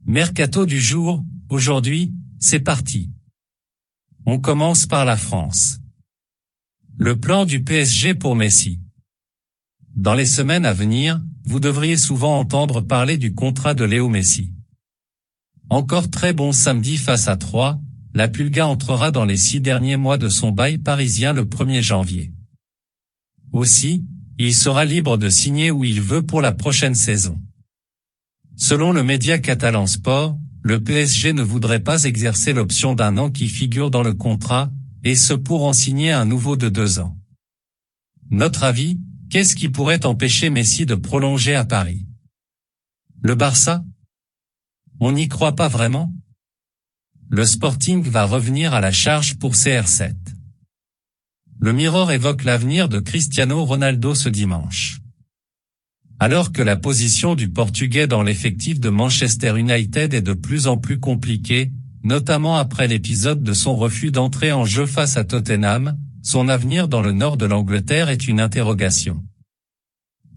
Mercato du jour, aujourd'hui, c'est parti. On commence par la France. Le plan du PSG pour Messi. Dans les semaines à venir, vous devriez souvent entendre parler du contrat de Léo Messi. Encore très bon samedi face à Troyes, la Pulga entrera dans les 6 derniers mois de son bail parisien le 1er janvier. Aussi, il sera libre de signer où il veut pour la prochaine saison. Selon le média catalan Sport, le PSG ne voudrait pas exercer l'option d'1 an qui figure dans le contrat, et ce pour en signer un nouveau de 2 ans. Notre avis, qu'est-ce qui pourrait empêcher Messi de prolonger à Paris? Le Barça? On n'y croit pas vraiment? Le Sporting va revenir à la charge pour CR7. Le Mirror évoque l'avenir de Cristiano Ronaldo ce dimanche. Alors que la position du Portugais dans l'effectif de Manchester United est de plus en plus compliquée, notamment après l'épisode de son refus d'entrer en jeu face à Tottenham, son avenir dans le nord de l'Angleterre est une interrogation.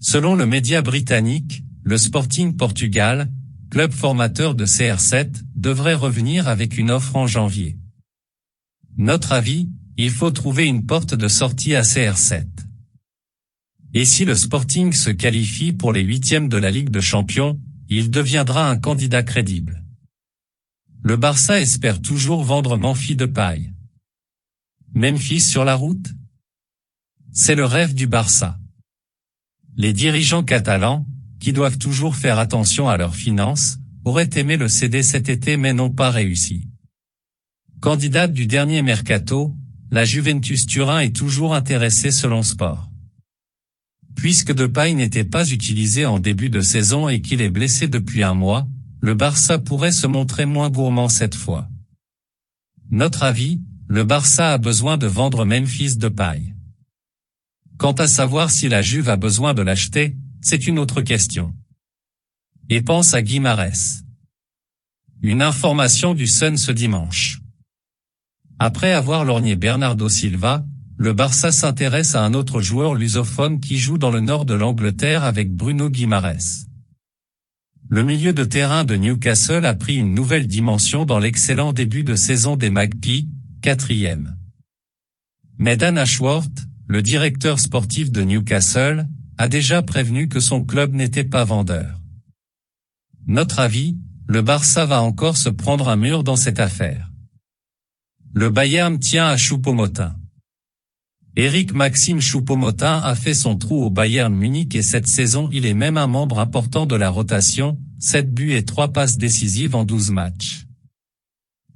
Selon le média britannique, le Sporting Portugal, club formateur de CR7, devrait revenir avec une offre en janvier. Notre avis, il faut trouver une porte de sortie à CR7. Et si le Sporting se qualifie pour les 8e de la Ligue des Champions, il deviendra un candidat crédible. Le Barça espère toujours vendre Memphis Depay. Memphis sur la route? C'est le rêve du Barça. Les dirigeants catalans, qui doivent toujours faire attention à leurs finances, auraient aimé le céder cet été mais n'ont pas réussi. Candidate du dernier mercato, la Juventus Turin est toujours intéressée selon Sport. Puisque Depay n'était pas utilisé en début de saison et qu'il est blessé depuis 1 mois, le Barça pourrait se montrer moins gourmand cette fois. Notre avis, le Barça a besoin de vendre Memphis Depay. Quant à savoir si la Juve a besoin de l'acheter, c'est une autre question. Et pense à Guimarães. Une information du Sun ce dimanche. Après avoir lorgné Bernardo Silva, le Barça s'intéresse à un autre joueur lusophone qui joue dans le nord de l'Angleterre avec Bruno Guimarães. Le milieu de terrain de Newcastle a pris une nouvelle dimension dans l'excellent début de saison des Magpies, 4e. Mais Dan Ashworth, le directeur sportif de Newcastle, a déjà prévenu que son club n'était pas vendeur. Notre avis, le Barça va encore se prendre un mur dans cette affaire. Le Bayern tient à Choupo-Moting. Éric Maxime Choupo-Moting a fait son trou au Bayern Munich et cette saison il est même un membre important de la rotation, 7 buts et 3 passes décisives en 12 matchs.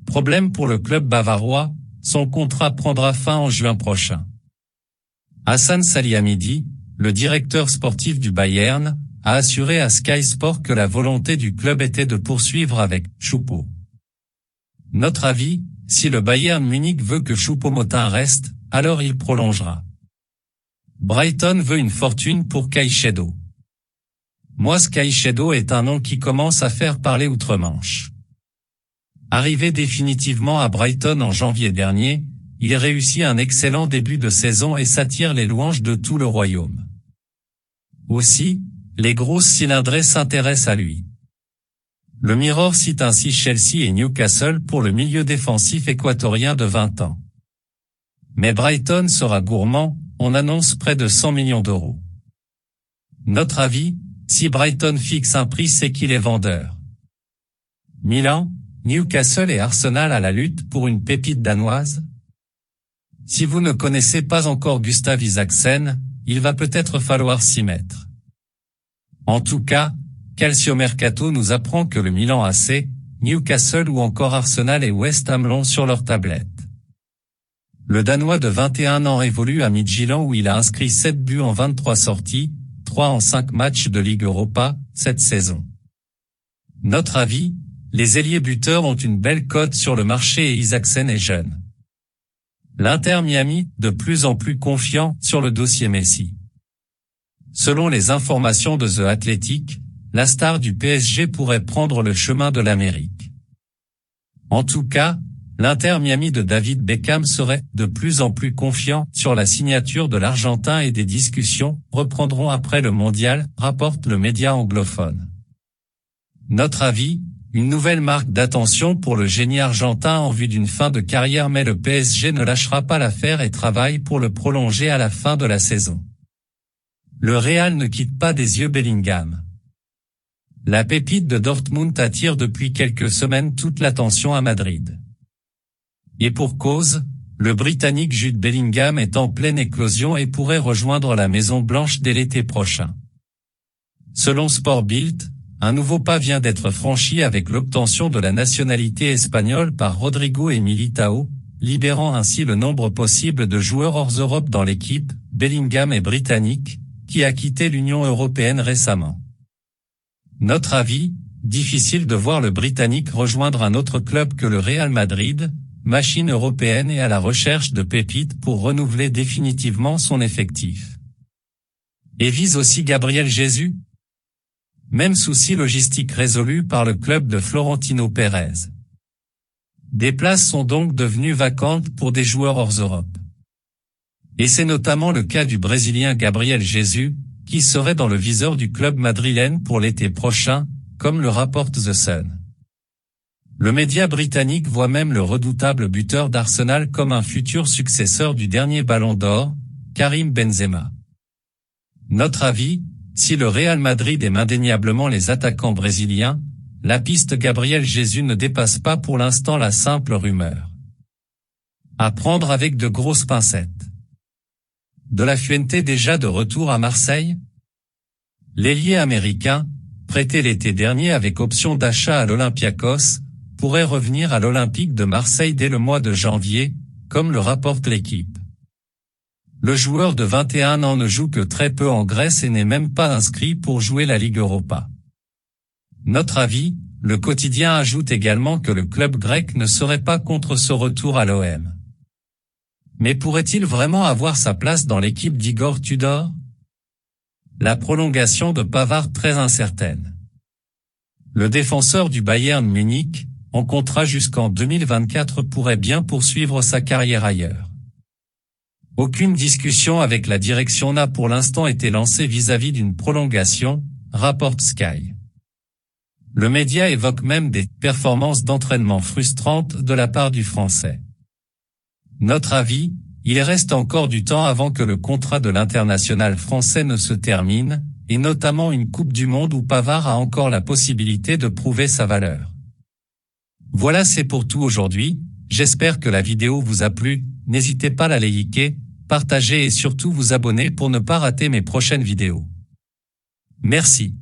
Problème pour le club bavarois, son contrat prendra fin en juin prochain. Hassan Salihamidy, le directeur sportif du Bayern, a assuré à Sky Sport que la volonté du club était de poursuivre avec Choupo. Notre avis, si le Bayern Munich veut que Choupo-Moting reste, alors il prolongera. Brighton veut une fortune pour Caicedo. Moïse Caicedo est un nom qui commence à faire parler outre-Manche. Arrivé définitivement à Brighton en janvier dernier, il réussit un excellent début de saison et s'attire les louanges de tout le royaume. Aussi, les grosses cylindrées s'intéressent à lui. Le Mirror cite ainsi Chelsea et Newcastle pour le milieu défensif équatorien de 20 ans. Mais Brighton sera gourmand, on annonce près de 100 millions d'euros. Notre avis, si Brighton fixe un prix c'est qu'il est vendeur. Milan, Newcastle et Arsenal à la lutte pour une pépite danoise? Si vous ne connaissez pas encore Gustav Isaksen, il va peut-être falloir s'y mettre. En tout cas, Calcio Mercato nous apprend que le Milan AC, Newcastle ou encore Arsenal et West Ham l'ont sur leur tablette. Le Danois de 21 ans évolue à Midtjylland où il a inscrit 7 buts en 23 sorties, 3 en 5 matchs de Ligue Europa, cette saison. Notre avis, les ailiers buteurs ont une belle cote sur le marché et Isaksen est jeune. L'Inter Miami, de plus en plus confiant sur le dossier Messi. Selon les informations de The Athletic, la star du PSG pourrait prendre le chemin de l'Amérique. En tout cas, l'Inter Miami de David Beckham serait de plus en plus confiant sur la signature de l'Argentin et des discussions reprendront après le mondial, rapporte le média anglophone. Notre avis, Une nouvelle marque d'attention pour le génie argentin en vue d'une fin de carrière, mais le PSG ne lâchera pas l'affaire et travaille pour le prolonger à la fin de la saison. Le Real ne quitte pas des yeux Bellingham. La pépite de Dortmund attire depuis quelques semaines toute l'attention à Madrid. Et pour cause, le Britannique Jude Bellingham est en pleine éclosion et pourrait rejoindre la Maison Blanche dès l'été prochain. Selon Sport Bild, un nouveau pas vient d'être franchi avec l'obtention de la nationalité espagnole par Rodrigo et Militao, libérant ainsi le nombre possible de joueurs hors Europe dans l'équipe. Bellingham est britannique, qui a quitté l'Union européenne récemment. Notre avis, difficile de voir le Britannique rejoindre un autre club que le Real Madrid, machine européenne et à la recherche de pépites pour renouveler définitivement son effectif. Et vise aussi Gabriel Jesus? Même souci logistique résolu par le club de Florentino Pérez. Des places sont donc devenues vacantes pour des joueurs hors Europe. Et c'est notamment le cas du Brésilien Gabriel Jesus, qui serait dans le viseur du club madrilène pour l'été prochain, comme le rapporte The Sun. Le média britannique voit même le redoutable buteur d'Arsenal comme un futur successeur du dernier Ballon d'Or, Karim Benzema. Notre avis, si le Real Madrid aime indéniablement les attaquants brésiliens, la piste Gabriel Jesus ne dépasse pas pour l'instant la simple rumeur. À prendre avec de grosses pincettes. De la Fuente déjà de retour à Marseille? L'ailier américain, prêté l'été dernier avec option d'achat à l'Olympiakos, pourrait revenir à l'Olympique de Marseille dès le mois de janvier, comme le rapporte l'équipe. Le joueur de 21 ans ne joue que très peu en Grèce et n'est même pas inscrit pour jouer la Ligue Europa. Notre avis, le quotidien ajoute également que le club grec ne serait pas contre ce retour à l'OM. Mais pourrait-il vraiment avoir sa place dans l'équipe d'Igor Tudor? La prolongation de Pavard très incertaine. Le défenseur du Bayern Munich, en contrat jusqu'en 2024, pourrait bien poursuivre sa carrière ailleurs. Aucune discussion avec la direction n'a pour l'instant été lancée vis-à-vis d'une prolongation, rapporte Sky. Le média évoque même des performances d'entraînement frustrantes de la part du Français. Notre avis, il reste encore du temps avant que le contrat de l'international français ne se termine, et notamment une Coupe du Monde où Pavard a encore la possibilité de prouver sa valeur. Voilà, c'est pour tout aujourd'hui, j'espère que la vidéo vous a plu, n'hésitez pas à la liker, partager et surtout vous abonner pour ne pas rater mes prochaines vidéos. Merci.